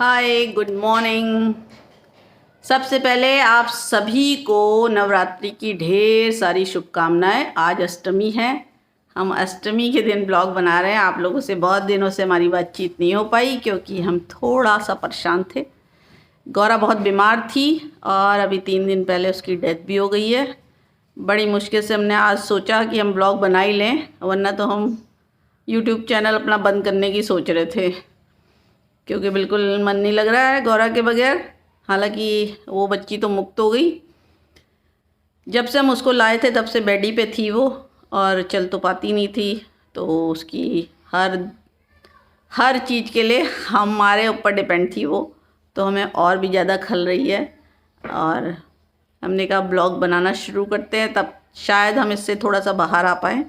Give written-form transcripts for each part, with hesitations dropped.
हाय, good morning. सबसे पहले आप सभी को नवरात्रि की ढेर सारी शुभकामनाएं। आज अष्टमी है। हम अष्टमी के दिन ब्लॉग बना रहे हैं। आप लोगों से बहुत दिनों से हमारी बातचीत नहीं हो पाई क्योंकि हम थोड़ा सा परेशान थे। गौरा बहुत बीमार थी और अभी 3 दिन पहले उसकी डेथ भी हो गई है। बड़ी मुश्किल से हमने आज सोचा कि हम ब्लॉग बना ही लें, वरना तो हम यूट्यूब चैनल अपना बंद करने की सोच रहे थे क्योंकि बिल्कुल मन नहीं लग रहा है गौरा के बगैर। हालांकि वो बच्ची तो मुक्त हो गई। जब से हम उसको लाए थे तब से बेड ही पे थी वो, और चल तो पाती नहीं थी। तो उसकी हर हर चीज़ के लिए हमारे ऊपर डिपेंड थी वो, तो हमें और भी ज़्यादा खल रही है। और हमने कहा ब्लॉग बनाना शुरू करते हैं, तब शायद हम इससे थोड़ा सा बाहर आ पाएँ।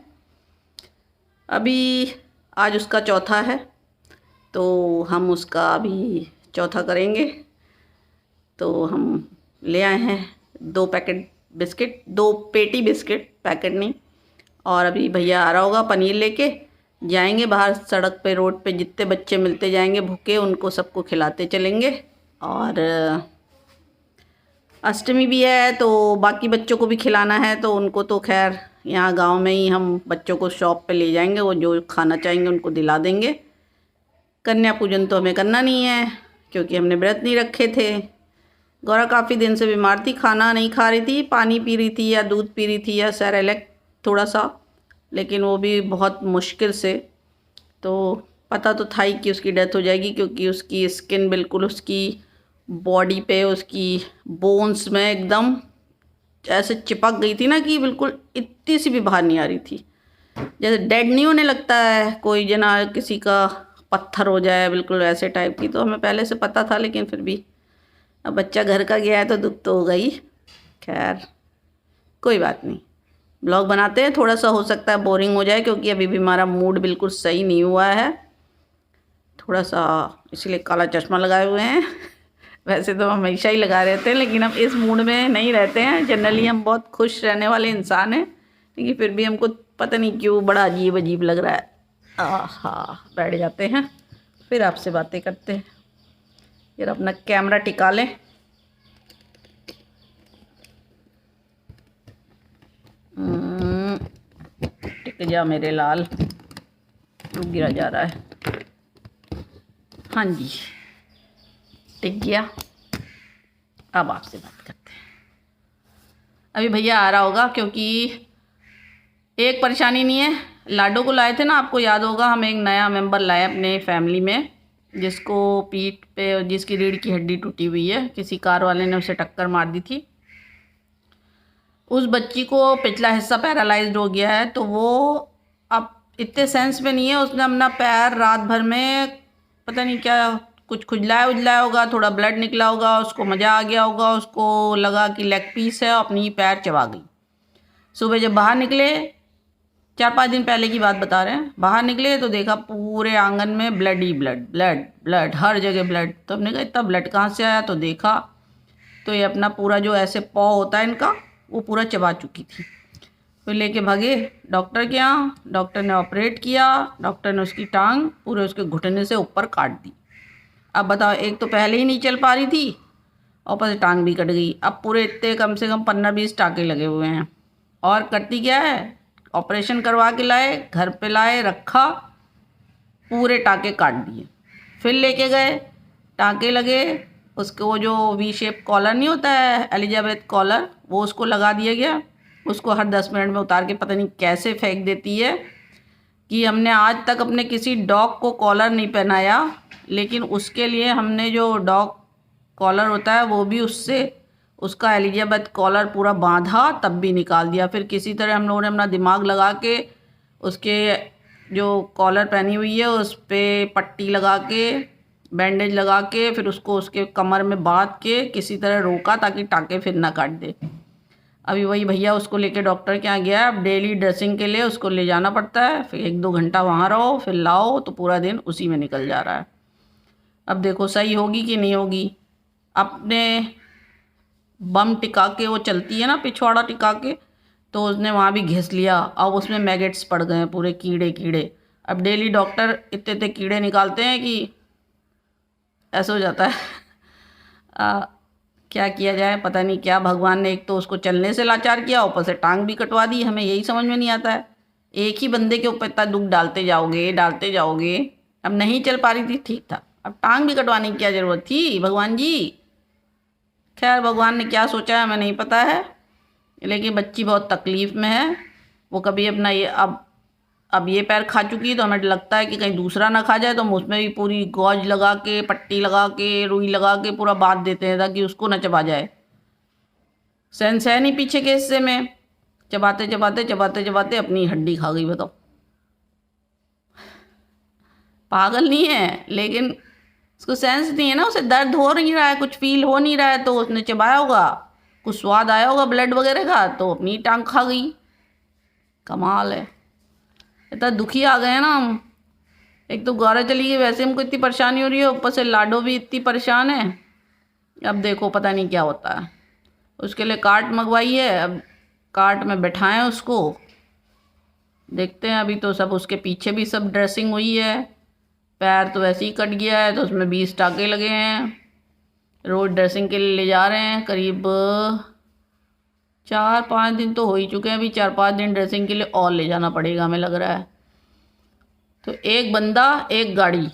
अभी आज उसका चौथा है, तो हम उसका अभी चौथा करेंगे। तो हम ले आए हैं 2 पैकेट बिस्किट, 2 पेटी बिस्किट, पैकेट नहीं। और अभी भैया आ रहा होगा, पनीर लेके जाएंगे बाहर सड़क पे, रोड पे जितने बच्चे मिलते जाएंगे भूखे, उनको सबको खिलाते चलेंगे। और अष्टमी भी है तो बाकी बच्चों को भी खिलाना है, तो उनको तो खैर यहाँ गांव में ही हम बच्चों को शॉप पे ले जाएंगे, वो जो खाना चाहेंगे उनको दिला देंगे। कन्या पूजन तो हमें करना नहीं है क्योंकि हमने व्रत नहीं रखे थे। गौरा काफ़ी दिन से बीमार थी, खाना नहीं खा रही थी, पानी पी रही थी या दूध पी रही थी या सेरेलैक थोड़ा सा, लेकिन वो भी बहुत मुश्किल से। तो पता तो था ही कि उसकी डेथ हो जाएगी क्योंकि उसकी स्किन बिल्कुल उसकी बॉडी पे, उसकी बोन्स में एकदम ऐसे चिपक गई थी ना कि बिल्कुल इतनी सी भी बाहर नहीं आ रही थी। जैसे डेड नहीं होने लगता है कोई, जना किसी का पत्थर हो जाए, बिल्कुल वैसे टाइप की। तो हमें पहले से पता था, लेकिन फिर भी अब बच्चा घर का गया है तो दुख तो होगा ही। खैर कोई बात नहीं, ब्लॉग बनाते हैं। थोड़ा सा हो सकता है बोरिंग हो जाए क्योंकि अभी भी हमारा मूड बिल्कुल सही नहीं हुआ है, थोड़ा सा, इसलिए काला चश्मा लगाए हुए हैं। वैसे तो हम हमेशा ही लगा रहते हैं, लेकिन हम इस मूड में नहीं रहते हैं। जनरली हम बहुत खुश रहने वाले इंसान हैं, लेकिन फिर भी हमको पता नहीं क्यों बड़ा अजीब अजीब लग रहा है। आहा, बैठ जाते हैं फिर आपसे बातें करते हैं। यार अपना कैमरा टिका लें। टिक जा मेरे लाल, तू गिरा जा रहा है। हाँ जी, टिक गया। अब आपसे बात करते हैं। अभी भैया आ रहा होगा क्योंकि एक परेशानी नहीं है। लाडो को लाए थे ना, आपको याद होगा, हम एक नया मेंबर लाए अपने फैमिली में, जिसको पीठ पे, जिसकी रीढ़ की हड्डी टूटी हुई है, किसी कार वाले ने उसे टक्कर मार दी थी। उस बच्ची को पिछला हिस्सा पैरालाइज्ड हो गया है, तो वो अब इतने सेंस में नहीं है। उसने अपना पैर रात भर में पता नहीं क्या कुछ खुजलाया उजलाया होगा, थोड़ा ब्लड निकला होगा, उसको मज़ा आ गया होगा, उसको लगा कि लेग पीस है, अपनी ही पैर चबा गई। सुबह जब बाहर निकले, 4-5 दिन पहले की बात बता रहे हैं, बाहर निकले तो देखा पूरे आंगन में ब्लड ही ब्लड, ब्लड ब्लड, हर जगह ब्लड। तो हमने कहा इतना ब्लड कहाँ से आया, तो देखा तो ये अपना पूरा जो ऐसे पॉ होता है इनका, वो पूरा चबा चुकी थी। फिर लेके भागे डॉक्टर के यहाँ। डॉक्टर ने ऑपरेट किया। डॉक्टर ने उसकी टांग पूरे उसके घुटने से ऊपर काट दी। अब बताओ, एक तो पहले ही नहीं चल पा रही थी, ऊपर से टांग भी कट गई। अब पूरे इतने कम से कम 15-20 टाँके लगे हुए हैं। और करती क्या है, ऑपरेशन करवा के लाए, घर पे लाए, रखा, पूरे टाँके काट दिए। फिर लेके गए, टाँके लगे, उसको वो जो वी शेप कॉलर नहीं होता है, एलिजाबेथ कॉलर, वो उसको लगा दिया गया। उसको हर 10 मिनट में उतार के पता नहीं कैसे फेंक देती है कि हमने आज तक अपने किसी डॉग को कॉलर नहीं पहनाया, लेकिन उसके लिए हमने जो डॉग कॉलर होता है वो भी उससे, उसका एलिजाबेथ कॉलर पूरा बांधा, तब भी निकाल दिया। फिर किसी तरह हम लोगों ने अपना दिमाग लगा के उसके जो कॉलर पहनी हुई है उस पर पट्टी लगा के, बैंडेज लगा के, फिर उसको उसके कमर में बांध के किसी तरह रोका ताकि टाँके फिर ना काट दे। अभी वही भैया उसको लेके डॉक्टर के यहाँ गया। अब डेली ड्रेसिंग के लिए उसको ले जाना पड़ता है, फिर 1-2 घंटा वहाँ रहो, फिर लाओ, तो पूरा दिन उसी में निकल जा रहा है। अब देखो सही होगी कि नहीं होगी। अपने बम टिका के वो चलती है ना, पिछवाड़ा टिका के, तो उसने वहाँ भी घिस लिया। अब उसमें मैगेट्स पड़ गए, पूरे कीड़े कीड़े। अब डेली डॉक्टर इतने इतने कीड़े निकालते हैं कि ऐसा हो जाता है। क्या किया जाए, पता नहीं क्या भगवान ने एक तो उसको चलने से लाचार किया, ऊपर से टांग भी कटवा दी। हमें यही समझ में नहीं आता है, एक ही बंदे के ऊपर इतना दुख डालते जाओगे। अब नहीं चल पा रही थी, ठीक था, अब टांग भी कटवाने की क्या ज़रूरत थी भगवान जी। खैर भगवान ने क्या सोचा है हमें नहीं पता है, लेकिन बच्ची बहुत तकलीफ़ में है। वो कभी अपना ये अब ये पैर खा चुकी है, तो हमें लगता है कि कहीं दूसरा ना खा जाए, तो हम उसमें भी पूरी गौज लगा के, पट्टी लगा के, रुई लगा के पूरा बांध देते हैं ताकि उसको ना चबा जाए। सहन नहीं पीछे के हिस्से में, चबाते अपनी हड्डी खा गई। बताओ, पागल नहीं है, लेकिन उसको सेंस नहीं है ना, उसे दर्द हो नहीं रहा है, कुछ फील हो नहीं रहा है, तो उसने चबाया होगा, कुछ स्वाद आया होगा ब्लड वगैरह का, तो अपनी टांग खा गई। कमाल है, इतना दुखी आ गए हैं ना हम। एक तो गौरा चली गई, वैसे हमको इतनी परेशानी हो रही है, ऊपर से लाडो भी इतनी परेशान है। अब देखो पता नहीं क्या होता है। उसके लिए कार्ट मंगवाई है, अब कार्ट में बैठाएं उसको, देखते हैं। अभी तो सब उसके पीछे भी सब ड्रेसिंग हुई है, पैर तो वैसे ही कट गया है, तो उसमें 20 टाँके लगे हैं। रोज़ ड्रेसिंग के लिए ले जा रहे हैं, करीब 4-5 दिन तो हो ही चुके हैं, अभी 4-5 दिन ड्रेसिंग के लिए और ले जाना पड़ेगा हमें लग रहा है। तो एक बंदा एक गाड़ी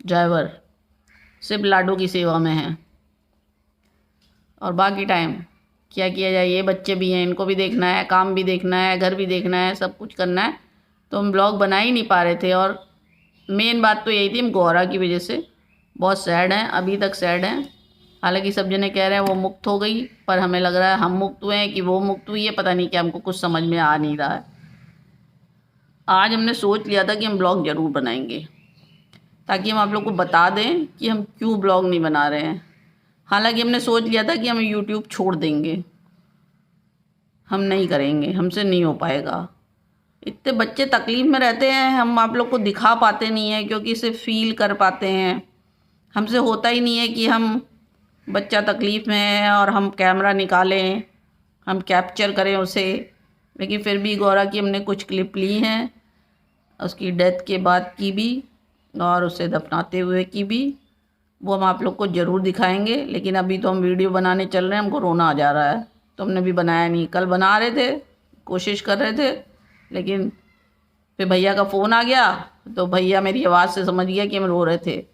ड्राइवर सिर्फ लाडो की सेवा में है, और बाकी टाइम क्या किया जाए। ये बच्चे भी हैं, इनको भी देखना है, काम भी देखना है, घर भी देखना है, सब कुछ करना है, तो हम ब्लॉग बना ही नहीं पा रहे थे। और मेन बात तो यही थी, हम गौरा की वजह से बहुत सैड हैं, अभी तक सैड हैं। हालांकि सब जने कह रहे हैं वो मुक्त हो गई, पर हमें लग रहा है हम मुक्त हुए हैं कि वो मुक्त हुई है, पता नहीं क्या, हमको कुछ समझ में आ नहीं रहा है। आज हमने सोच लिया था कि हम ब्लॉग ज़रूर बनाएंगे, ताकि हम आप लोग को बता दें कि हम क्यों ब्लॉग नहीं बना रहे हैं। हालांकि हमने सोच लिया था कि हम यूट्यूब छोड़ देंगे, हम नहीं करेंगे, हमसे नहीं हो पाएगा। इतने बच्चे तकलीफ़ में रहते हैं, हम आप लोग को दिखा पाते नहीं हैं, क्योंकि इसे फील कर पाते हैं। हमसे होता ही नहीं है कि हम बच्चा तकलीफ़ में है और हम कैमरा निकालें, हम कैप्चर करें उसे। लेकिन फिर भी गौरा की हमने कुछ क्लिप ली हैं, उसकी डेथ के बाद की भी और उसे दफनाते हुए की भी, वो हम आप लोग को ज़रूर दिखाएंगे। लेकिन अभी तो हम वीडियो बनाने चल रहे हैं, हमको रोना आ जा रहा है, तो हमने भी बनाया नहीं। कल बना रहे थे, कोशिश कर रहे थे, लेकिन फिर भैया का फ़ोन आ गया, तो भैया मेरी आवाज़ से समझ गया कि हम रो रहे थे।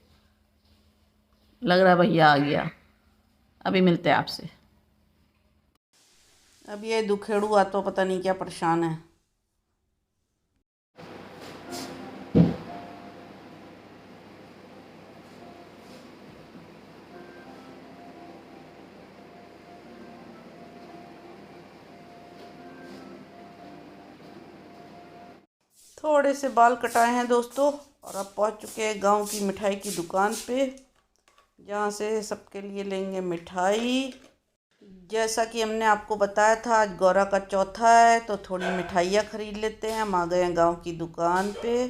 लग रहा है भैया आ गया, अभी मिलते हैं आपसे। अब ये दुखेड़ू आ तो पता नहीं क्या परेशान है। थोड़े से बाल कटाए हैं दोस्तों, और अब पहुंच चुके हैं गांव की मिठाई की दुकान पे, जहां से सबके लिए लेंगे मिठाई। जैसा कि हमने आपको बताया था, आज गौरा का चौथा है, तो थोड़ी मिठाइयाँ ख़रीद लेते हैं। हम आ गए हैं गांव की दुकान पे,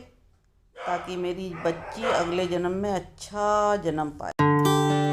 ताकि मेरी बच्ची अगले जन्म में अच्छा जन्म पाए।